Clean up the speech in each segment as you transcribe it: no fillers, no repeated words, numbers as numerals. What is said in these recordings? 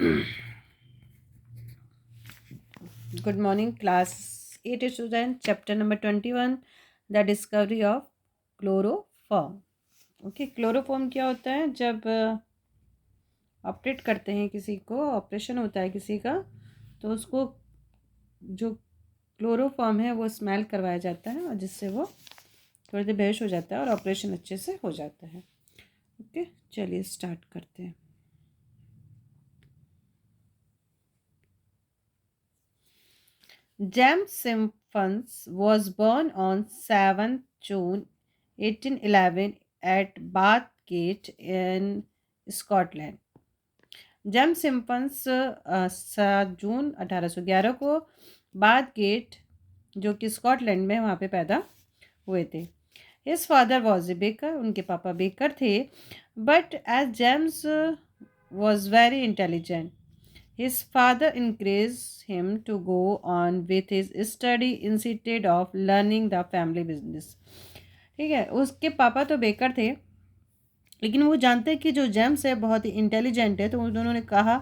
Good morning, class 8 student. Chapter number 21, the discovery of chloroform. Okay, chloroform क्या होता है? जब ऑपरेट करते हैं किसी को, ऑपरेशन होता है किसी का, तो उसको जो क्लोरोफॉर्म है वो स्मेल करवाया जाता है और जिससे वो थोड़ी देर बेहोश हो जाता है और ऑपरेशन अच्छे से हो जाता है। ओके, चलिए स्टार्ट करते हैं। James Simpkins was born on 7th June 1811 at Bathgate in Scotland. James Simpson 7 जून 1811 को बाथगेट जो कि स्कॉटलैंड में वहाँ पे पैदा हुए थे। His father was a baker, उनके पापा बेकर थे। But as James was very intelligent, his father encouraged him to go on with his study instead of learning the family business. ठीक है, उसके पापा तो बेकर थे, लेकिन वो जानते हैं कि जो जेम्स है बहुत ही इंटेलिजेंट है, तो उन्होंने कहा,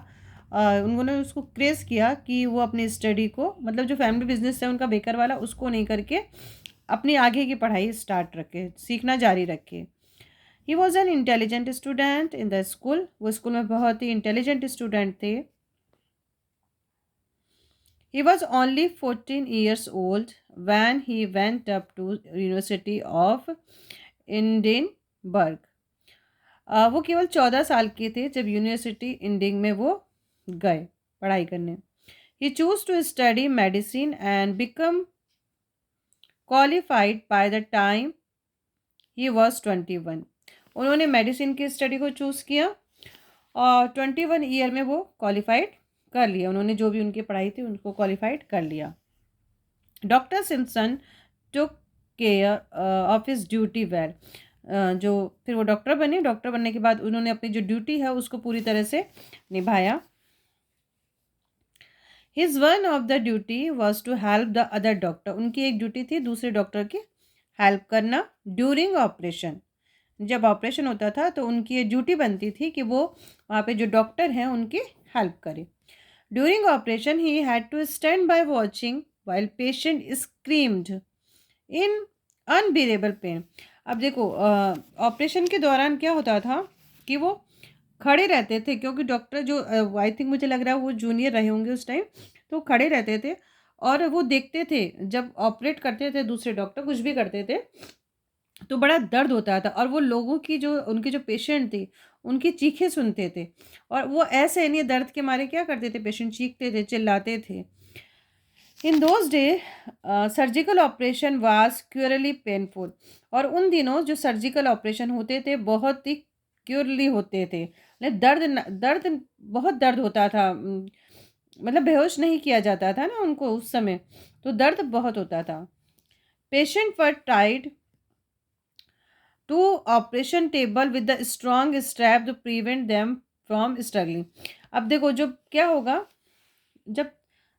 उन्होंने उसको क्रेज किया कि वो अपनी स्टडी को, मतलब जो फैमिली बिजनेस है उनका बेकर वाला, उसको नहीं करके अपनी आगे की पढ़ाई स्टार्ट रखे, सीखना जारी रखे। He was an intelligent student in the school, वो स्कूल में बहुत ही इंटेलिजेंट स्टूडेंट थे। He was only 14 years old when he went up to University of Edinburgh. वो केवल 14 साल के थे जब यूनिवर्सिटी इंडिंग में वो गए पढ़ाई करने। He chose to study medicine and become qualified by the time he was 21. उन्होंने मेडिसिन की स्टडी को चूज़ किया और 21 ईयर में वो क्वालिफाइड कर लिया। उन्होंने जो भी उनकी पढ़ाई थी उनको क्वालिफाइड कर लिया। Doctor Simpson took care of his duty well. जो फिर वो डॉक्टर बने, डॉक्टर बनने के बाद उन्होंने अपनी जो ड्यूटी है उसको पूरी तरह से निभाया। His one of the duty was to help the other doctor, उनकी एक ड्यूटी थी दूसरे डॉक्टर की हेल्प करना ड्यूरिंग ऑपरेशन। जब ऑपरेशन होता था तो उनकी ये ड्यूटी बनती थी कि वो वहाँ पे जो डॉक्टर हैं उनकी हेल्प करें। During operation he had to stand by watching while patient screamed in unbearable pain। अब देखो, ऑपरेशन के दौरान क्या होता था कि वो खड़े रहते थे, क्योंकि डॉक्टर जो आई थिंक मुझे लग रहा है वो जूनियर रहे होंगे उस टाइम, तो खड़े रहते थे और वो देखते थे जब ऑपरेट करते थे दूसरे डॉक्टर कुछ भी करते थे तो बड़ा दर्द होता था, और वो लोगों की जो उनके जो पेशेंट थे उनकी चीखें सुनते थे, और वो ऐसे नहीं दर्द के मारे क्या करते थे, पेशेंट चीखते थे, चिल्लाते थे। In those day surgical operation was cruelly painful, और उन दिनों जो सर्जिकल ऑपरेशन होते थे बहुत ही क्यूरली होते थे, मतलब दर्द बहुत दर्द होता था। मतलब बेहोश नहीं किया जाता था ना उनको उस समय, तो दर्द बहुत होता था। Patient were tied to operation table with the strong strap to prevent them from struggling. अब देखो जब क्या होगा, जब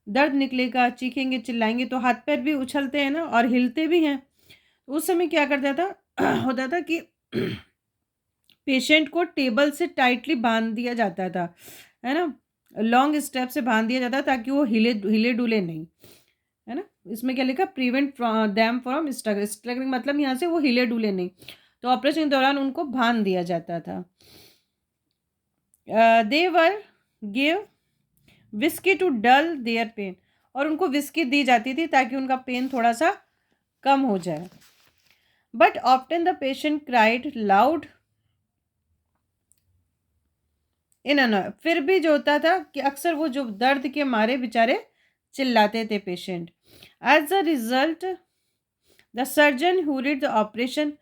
दर्द निकलेगा, चीखेंगे, चिल्लाएंगे, तो हाथ पैर भी उछलते हैं ना और हिलते भी हैं। उस समय क्या करता था होता था कि पेशेंट को टेबल से टाइटली बांध दिया जाता था, है ना, लॉन्ग स्टेप से बांध दिया जाता ताकि वो हिले हिले डुले नहीं, है ना। इसमें क्या लिखा, प्रिवेंट देम फ्रॉम स्ट्रगलिंग, मतलब यहाँ से वो हिले डुले नहीं, तो ऑपरेशन के दौरान उनको बांध दिया जाता था। They were give whisky to dull their pain, और उनको विस्की दी जाती थी ताकि उनका पेन थोड़ा सा कम हो जाए। But often the patient cried loud in अन, फिर भी जो होता था कि अक्सर वो जो दर्द के मारे बेचारे चिल्लाते थे patient. As a result the surgeon who did the operation,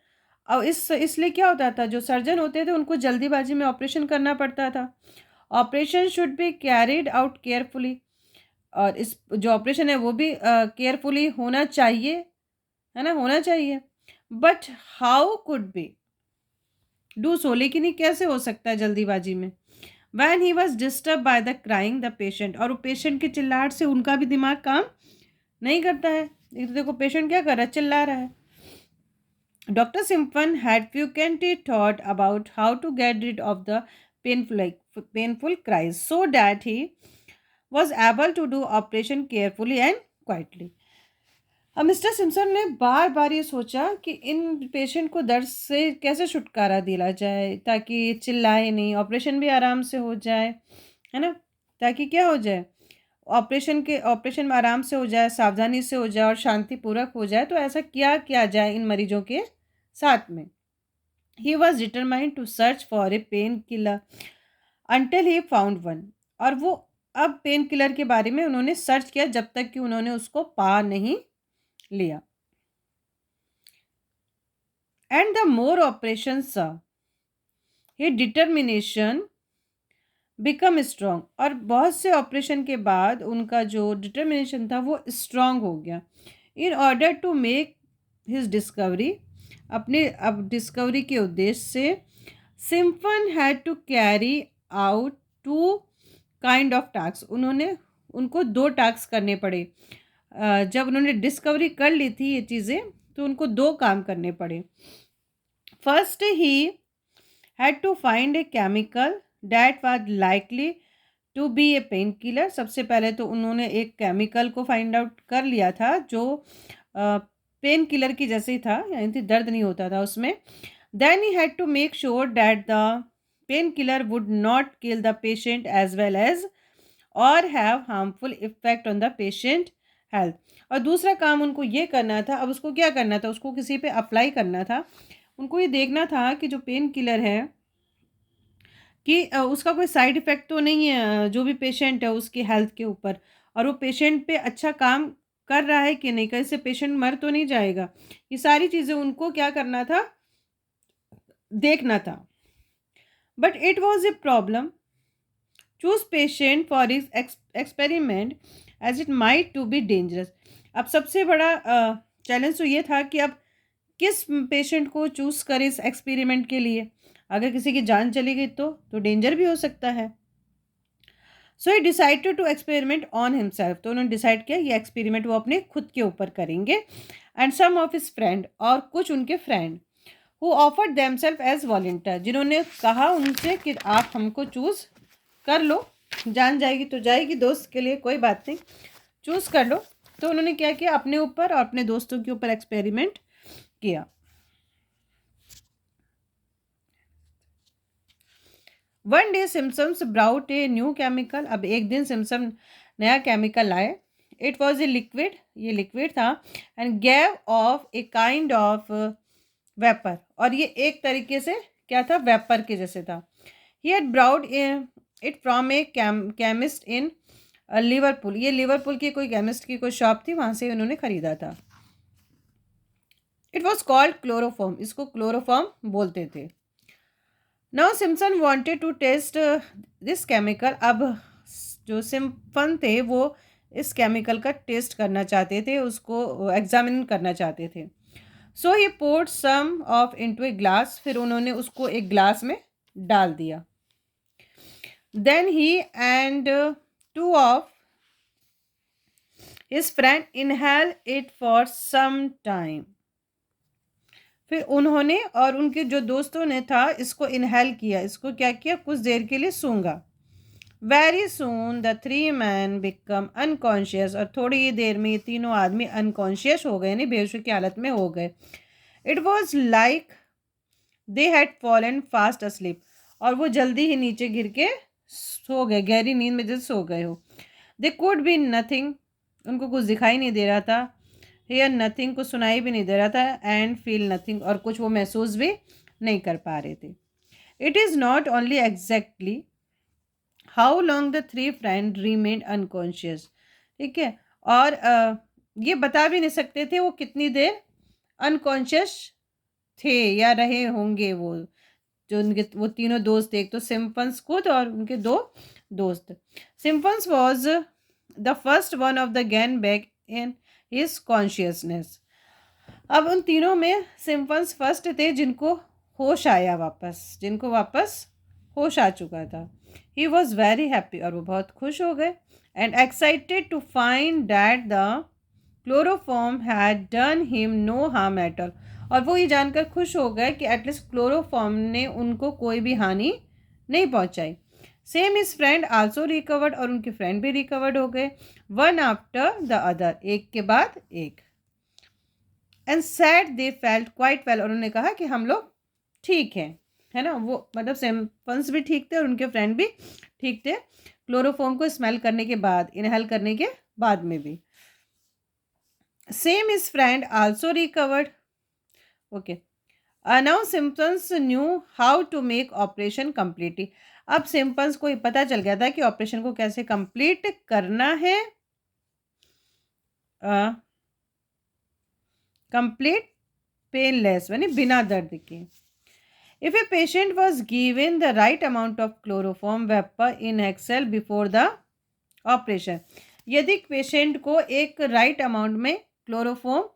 और इसलिए क्या होता था, जो सर्जन होते थे उनको जल्दीबाजी में ऑपरेशन करना पड़ता था। Operation should be carried out carefully, और इस जो ऑपरेशन है वो भी केयरफुली होना चाहिए, है ना, होना चाहिए। But how could be do so, लेकिन ये कैसे हो सकता है जल्दीबाजी में। When he was disturb by the crying the patient, और वो पेशेंट की चिल्लाहट से उनका भी दिमाग काम नहीं करता है। एक तो देखो पेशेंट क्या कर रहा है, चिल्ला रहा है। Doctor Simpson had frequently thought about how to get rid of the painful cries so that he was able to do operation carefully and quietly. अब मिस्टर सिम्पसन ने बार बार ये सोचा कि इन पेशेंट को दर्द से कैसे छुटकारा दिला जाए ताकि चिल्लाए नहीं, ऑपरेशन भी आराम से हो जाए, है ना, ताकि क्या हो जाए, ऑपरेशन में आराम से हो जाए, सावधानी से हो जाए और शांतिपूर्वक हो जाए। तो ऐसा क्या किया जाए इन मरीजों के साथ में। He was determined to search for a pain killer until he found one. और वो अब पेन किलर के बारे में उन्होंने सर्च किया जब तक कि उन्होंने उसको पा नहीं लिया। And the more operation he determination become strong. और बहुत से ऑपरेशन के बाद उनका जो डिटर्मिनेशन था वो स्ट्रॉन्ग हो गया। In order to make his discovery, अपने अब डिस्कवरी के उद्देश्य से Simpson had to carry out 2 kind of task. उनको 2 टास्क करने पड़े। जब उन्होंने डिस्कवरी कर ली थी ये चीज़ें तो उनको 2 काम करने पड़े। First he had to find a chemical that was likely to be a pain killer. सबसे पहले तो उन्होंने एक केमिकल को फाइंड आउट कर लिया था जो पेन किलर की जैसे ही था, यानी दर्द नहीं होता था उसमें। Then he had to make sure that the pain killer would not kill the patient as well as or have harmful effect on the patient health. और दूसरा काम उनको ये करना था, अब उसको क्या करना था, उसको किसी पे अप्लाई करना था। उनको ये देखना था कि जो पेन किलर है कि उसका कोई साइड इफ़ेक्ट तो नहीं है जो भी पेशेंट है उसकी हेल्थ के ऊपर, और वो पेशेंट पे अच्छा काम कर रहा है कि नहीं, कहीं से पेशेंट मर तो नहीं जाएगा। ये सारी चीज़ें उनको क्या करना था, देखना था। But it was a problem choose patient for this experiment as it might to be dangerous. अब सबसे बड़ा चैलेंज तो ये था कि अब किस पेशेंट को चूज़ करें इस एक्सपेरिमेंट के लिए। अगर किसी की जान चली गई तो डेंजर भी हो सकता है। So he decided to experiment on himself. तो उन्होंने डिसाइड किया ये एक्सपेरिमेंट वो अपने खुद के ऊपर करेंगे। And some of his friend, और कुछ उनके friend who offered themselves as volunteer, जिन्होंने कहा उनसे कि आप हमको चूज़ कर लो, जान जाएगी तो जाएगी, दोस्त के लिए कोई बात नहीं, चूज़ कर लो। तो उन्होंने क्या किया, अपने ऊपर और अपने दोस्तों के ऊपर एक्सपेरिमेंट किया। One day Simpsons brought a new chemical. अब एक दिन सिम्पसन नया केमिकल लाए। इट वॉज ए लिक्विड, ये लिक्विड था। And gave off a kind of vapour, और ये एक तरीके से क्या था, वेपर के जैसे था। He had brought it from a chemist in Liverpool. ये लिवरपूल की कोई केमिस्ट की कोई शॉप थी, वहाँ से उन्होंने ख़रीदा था। इट वॉज कॉल्ड क्लोरोफॉर्म, इसको क्लोरोफॉर्म बोलते थे। Now Simpson wanted to test this chemical. अब जो सिम्पसन थे वो इस केमिकल का टेस्ट करना चाहते थे, उसको एग्जामिन करना चाहते थे। So he poured some of into a glass, फिर उन्होंने उसको एक ग्लास में डाल दिया। Then he and 2 of his friend inhale it for some time. फिर उन्होंने और उनके जो दोस्तों ने था इसको इनहेल किया, इसको क्या किया, कुछ देर के लिए सूंघा। Very soon the 3 man become unconscious, और थोड़ी ही देर में ये तीनों आदमी अनकॉन्शियस हो गए, नहीं बेहोशी की हालत में हो गए। It was like they had fallen fast asleep, और वो जल्दी ही नीचे गिर के सो गए, गहरी नींद में जैसे सो गए हो। दे कुड बी नथिंग, उनको कुछ दिखाई नहीं दे रहा था। हेयर नथिंग, कुछ सुनाई भी नहीं दे रहा था। एंड फील नथिंग, और कुछ वो महसूस भी नहीं कर पा रहे थे। It is not only exactly how long the 3 friend remained unconscious. ठीक है, और ये बता भी नहीं सकते थे वो कितनी देर अनकॉन्शियस थे या रहे होंगे। वो जो उनके वो तीनों दोस्त थे, एक तो सिम्पन्स खुद और उनके 2 दोस्त। Simpson was the first one of the gain back in his consciousness. अब उन तीनों में सिम्पन्स फर्स्ट थे जिनको होश आया वापस, जिनको वापस होश आ चुका था। ही वॉज वेरी हैप्पी, और वो बहुत खुश हो गए। And excited to find that the chloroform had done him no harm at all, और वो ये जानकर खुश हो गए कि एटलीस्ट क्लोरोफॉर्म ने उनको कोई भी हानि नहीं पहुंचाई। Same his friend also recovered, और उनके फ्रेंड भी रिकवर्ड हो गए, वन आफ्टर द अदर, एक के बाद एक। And sad they felt quite well, और उन्होंने कहा कि हम लोग ठीक हैं, है ना। वो मतलब सिम्पटम्स भी ठीक थे और उनके फ्रेंड भी ठीक थे, क्लोरोफॉर्म को स्मेल करने के बाद, इनहेल करने के बाद में भी। Same his friend also recovered. Okay, now symptoms knew how to make operation completely. अब सिम्पटम्स को पता चल गया था कि ऑपरेशन को कैसे कंप्लीट करना है, कंप्लीट पेनलेस, यानी बिना दर्द के। If a patient was given the right amount of chloroform vapour इन एक्सेल बिफोर द ऑपरेशन, यदि पेशेंट को एक राइट अमाउंट में क्लोरोफॉर्म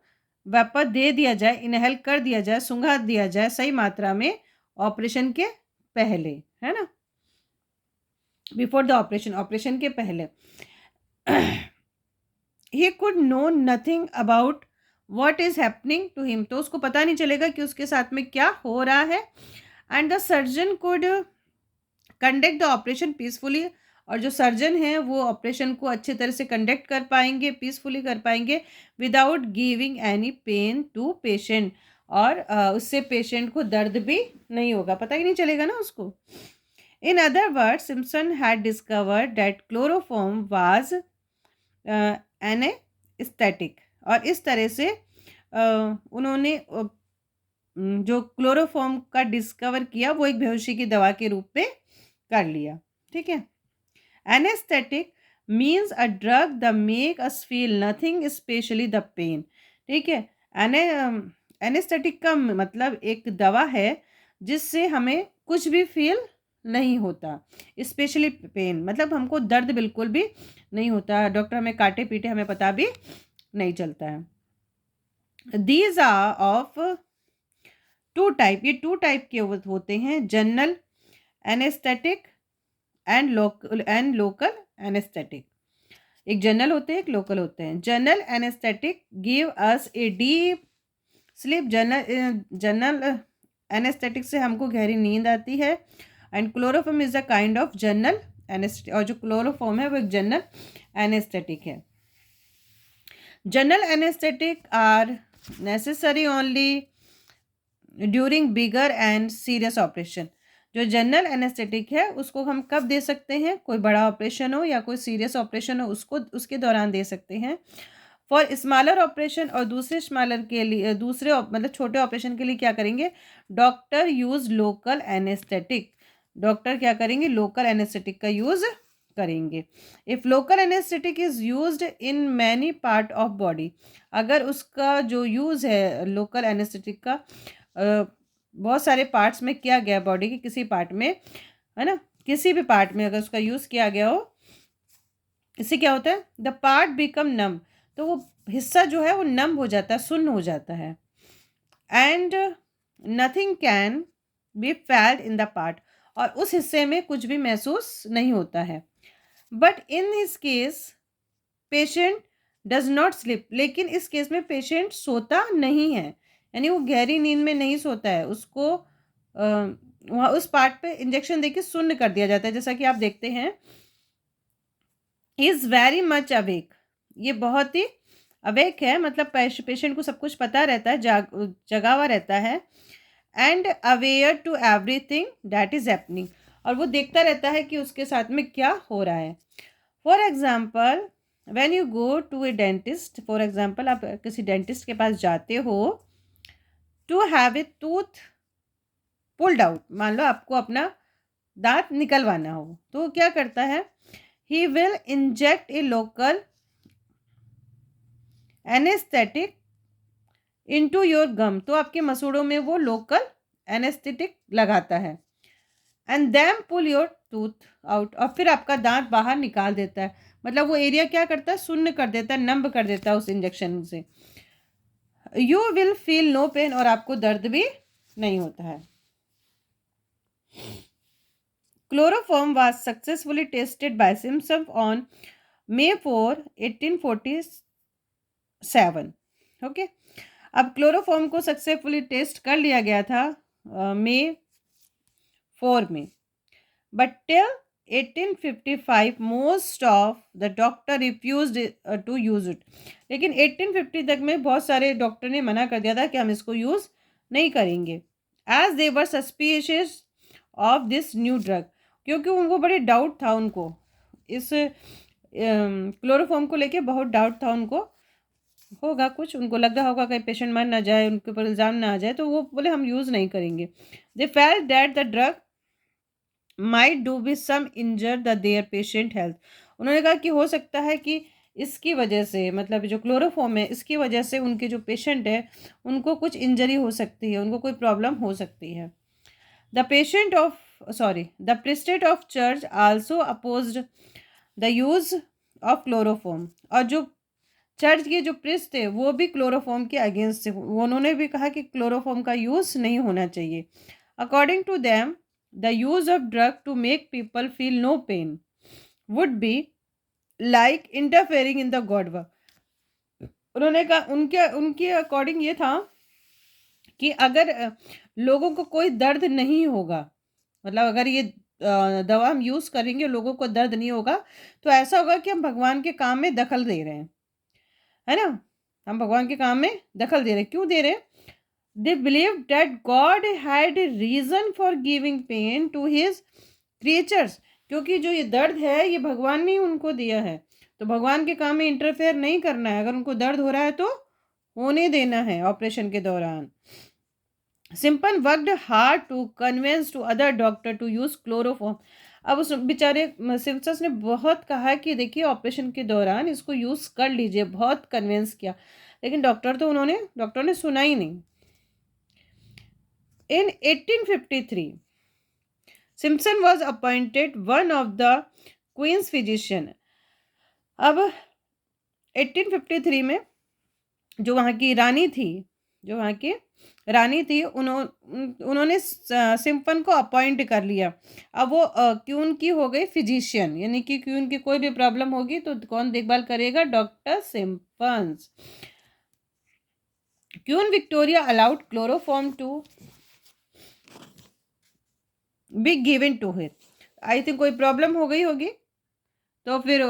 वेपर दे दिया जाए, इनहेल कर दिया जाए, सूंघा दिया जाए सही मात्रा में ऑपरेशन के पहले, है ना, बिफोर द ऑपरेशन, ऑपरेशन के पहले, he could know nothing about what is happening to him, तो उसको पता नहीं चलेगा कि उसके साथ में क्या हो रहा है। And the surgeon could conduct the operation peacefully, और जो सर्जन हैं वो ऑपरेशन को अच्छे तरह से कंडक्ट कर पाएंगे, पीसफुली कर पाएंगे, without giving any pain to patient, और उससे पेशेंट को दर्द भी नहीं होगा, पता ही नहीं चलेगा ना उसको। In other word, Simpson had discovered that chloroform was anaesthetic, और इस तरह से उन्होंने जो क्लोरोफॉर्म का डिस्कवर किया वो एक बेहोशी की दवा के रूप में कर लिया, ठीक है। Anaesthetic means a drug the make us feel nothing specially the pain, ठीक है। एनेस्थेटिक का मतलब एक दवा है जिससे हमें कुछ भी फील नहीं होता, स्पेशली पेन मतलब हमको दर्द बिल्कुल भी नहीं होता, डॉक्टर हमें काटे पीटे हमें पता भी नहीं चलता है। These are of two type, ये टू टाइप के होते हैं, general anaesthetic and local anaesthetic. एक जनरल होते हैं, एक लोकल होते हैं। General anaesthetic give us a deep sleep, general anaesthetic से हमको गहरी नींद आती है। And chloroform is a kind of general anaesthetic, और जो क्लोरोफॉर्म है वो एक जनरल एनेस्थेटिक है। General anaesthetic are necessary only during bigger and serious operation, जो जनरल एनेस्थेटिक है उसको हम कब दे सकते हैं, कोई बड़ा ऑपरेशन हो या कोई सीरियस ऑपरेशन हो उसको उसके दौरान दे सकते हैं। फॉर स्मॉलर ऑपरेशन, और दूसरे स्मॉलर के लिए, दूसरे मतलब छोटे ऑपरेशन के लिए क्या करेंगे, doctor use local anaesthetic, doctor क्या करेंगे, लोकल एनेस्थेटिक का यूज करेंगे। If local anaesthetic is used in many part of body, अगर उसका जो यूज है लोकल एनेस्थेटिक का बहुत सारे पार्ट्स में किया गया, बॉडी के किसी पार्ट में, है ना, किसी भी पार्ट में अगर उसका यूज किया गया हो, इससे क्या होता है, द पार्ट बिकम नम, तो वो हिस्सा जो है वो नम हो जाता है, सुन्न हो जाता है। And nothing can be felt in the part, और उस हिस्से में कुछ भी महसूस नहीं होता है। But in this case patient does not slip, लेकिन इस केस में पेशेंट सोता नहीं है, यानी वो गहरी नींद में नहीं सोता है, उसको वहाँ उस पार्ट पे इंजेक्शन देके सुन्न कर दिया जाता है, जैसा कि आप देखते हैं। इज वेरी मच अवेक, ये बहुत ही अवेक है, मतलब पेशेंट को सब कुछ पता रहता है, जगा हुआ रहता है। And aware to everything that is happening, और वो देखता रहता है कि उसके साथ में क्या हो रहा है। For example when you go to a dentist, for example आप किसी डेंटिस्ट के पास जाते हो, to have a tooth pulled out, मान लो आपको अपना दांत निकलवाना हो, तो क्या करता है, he will inject a local anaesthetic into your gum, तो आपके मसूड़ों में वो लोकल एनेस्थेटिक लगाता है। And then pull your tooth out, और फिर आपका दांत बाहर निकाल देता है, मतलब वो एरिया क्या करता है, सुन्न कर देता है, नंब कर देता है उस इंजेक्शन से। You will feel no pain, और आपको दर्द भी नहीं होता है। Chloroform was successfully tested by Simpson on May 4, 1847। Okay, अब क्लोरोफॉर्म को सक्सेसफुली टेस्ट कर लिया गया था May 4 में। But till 1855 most of the doctor refuse to use it. लेकिन 1850 तक में बहुत सारे डॉक्टर ने मना कर दिया था कि हम इसको यूज नहीं करेंगे, as they were suspicious of this new drug, क्योंकि उनको बड़े डाउट था उनको इस क्लोरोफॉर्म को लेके बहुत डाउट था उनको, होगा कुछ उनको लग रहा होगा कहीं पेशेंट मर ना जाए, उनके ऊपर इल्ज़ाम ना आ जाए, तो वो बोले हम यूज़ नहीं करेंगे। They felt that the drug might do be some injure the their patient health. उन्होंने कहा कि हो सकता है कि इसकी वजह से, मतलब जो क्लोरोफॉर्म है इसकी वजह से उनके जो पेशेंट है उनको कुछ इंजरी हो सकती है, उनको कोई प्रॉब्लम हो सकती है। द पेशेंट ऑफ द प्रेस्टेट of church also opposed the use of chloroform. और जो चर्च के जो प्रिस्ट थे वो भी क्लोरोफॉर्म के अगेंस्ट थे, उन्होंने भी कहा कि क्लोरोफॉर्म का यूज़ नहीं होना चाहिए। According to them the use of drug to make people feel no pain would be like interfering in the god work. उन्होंने कहा उनके उनके अकॉर्डिंग ये था कि अगर लोगों को कोई दर्द नहीं होगा, मतलब अगर ये दवा हम यूज़ करेंगे लोगों को दर्द नहीं होगा, तो ऐसा होगा कि हम भगवान के काम में दखल दे रहे हैं, है ना। हम भगवान के काम में दखल दे रहे हैं, क्यों दे रहे हैं? They believe that god had reason for giving pain to his creatures, क्योंकि जो ये दर्द है ये भगवान ने ही उनको दिया है, तो भगवान के काम में इंटरफेयर नहीं करना है। अगर उनको दर्द हो रहा है तो होने देना है ऑपरेशन के दौरान। Simple worked hard to convince to other doctor to use chloroform. अब उस बेचारे सिम्पसन्स ने बहुत कहा कि देखिए ऑपरेशन के दौरान इसको यूज़ कर लीजिए, बहुत कन्विंस किया, लेकिन डॉक्टर ने सुना ही नहीं। In 1853 Simpson was appointed one of the queen's physician. अब 1853 में जो वहाँ की रानी थी, उन्होंने सिम्पन को अपॉइंट कर लिया। अब वो क्यून की हो गई फिजिशियन, यानी कि क्यून की कोई भी प्रॉब्लम होगी तो कौन देखभाल करेगा? Doctor Simpson. Queen Victoria allowed chloroform to be given to her. I think कोई प्रॉब्लम हो गई होगी, तो फिर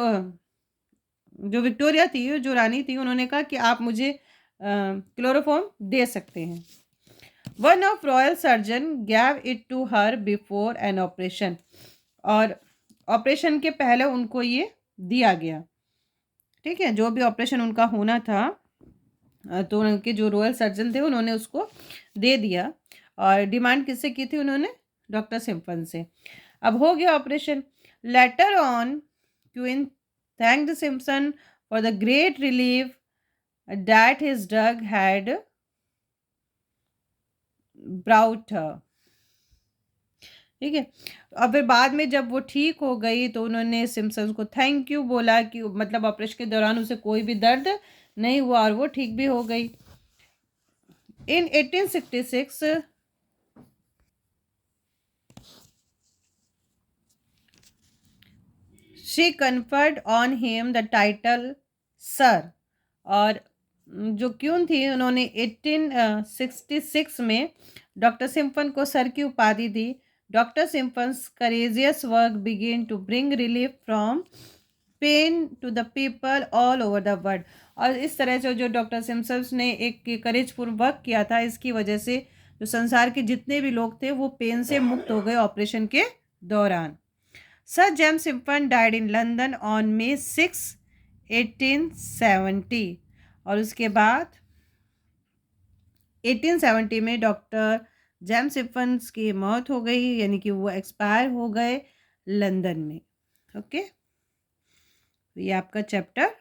जो विक्टोरिया थी, जो रानी थी, उन्होंने कहा कि आप मुझे क्लोरोफॉर्म दे सकते हैं। One of royal surgeon gave it to her before an operation, और ऑपरेशन के पहले उनको ये दिया गया। ठीक है, जो भी ऑपरेशन उनका होना था तो उनके जो रॉयल सर्जन थे उन्होंने उसको दे दिया, और डिमांड किससे की थी उन्होंने? डॉक्टर सिम्पसन से। अब हो गया operation. Later on queen thanked Simpson for the great relief that his drug had brought her. ठीक है, और फिर बाद में जब वो ठीक हो गई तो उन्होंने सिम्पसन को थैंक यू बोला कि मतलब ऑपरेशन के दौरान उसे कोई भी दर्द नहीं हुआ और वो ठीक भी हो गई। इन 1866 she conferred on him the title sir. और जो क्यून थी उन्होंने 1866 में डॉक्टर सिम्पसन को सर की उपाधि दी। Doctor Simpson's courageous work begin to bring relief from pain to the people all over the world. और इस तरह से जो डॉक्टर सिम्पसन्स ने एक करेजफुल वर्क किया था, इसकी वजह से जो संसार के जितने भी लोग थे वो पेन से मुक्त हो गए ऑपरेशन के दौरान। Sir James Simpson died in London on May 6, 1870। और उसके बाद 1870 में डॉक्टर जेम्स सिम्पसन की मौत हो गई, यानी कि वो एक्सपायर हो गए लंदन में। ओके, ये आपका चैप्टर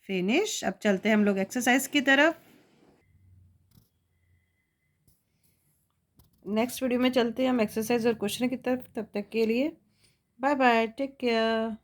फिनिश। अब चलते हैं हम लोग एक्सरसाइज की तरफ। नेक्स्ट वीडियो में चलते हैं हम एक्सरसाइज और क्वेश्चन की तरफ। तब तक के लिए बाय बाय, टेक केयर।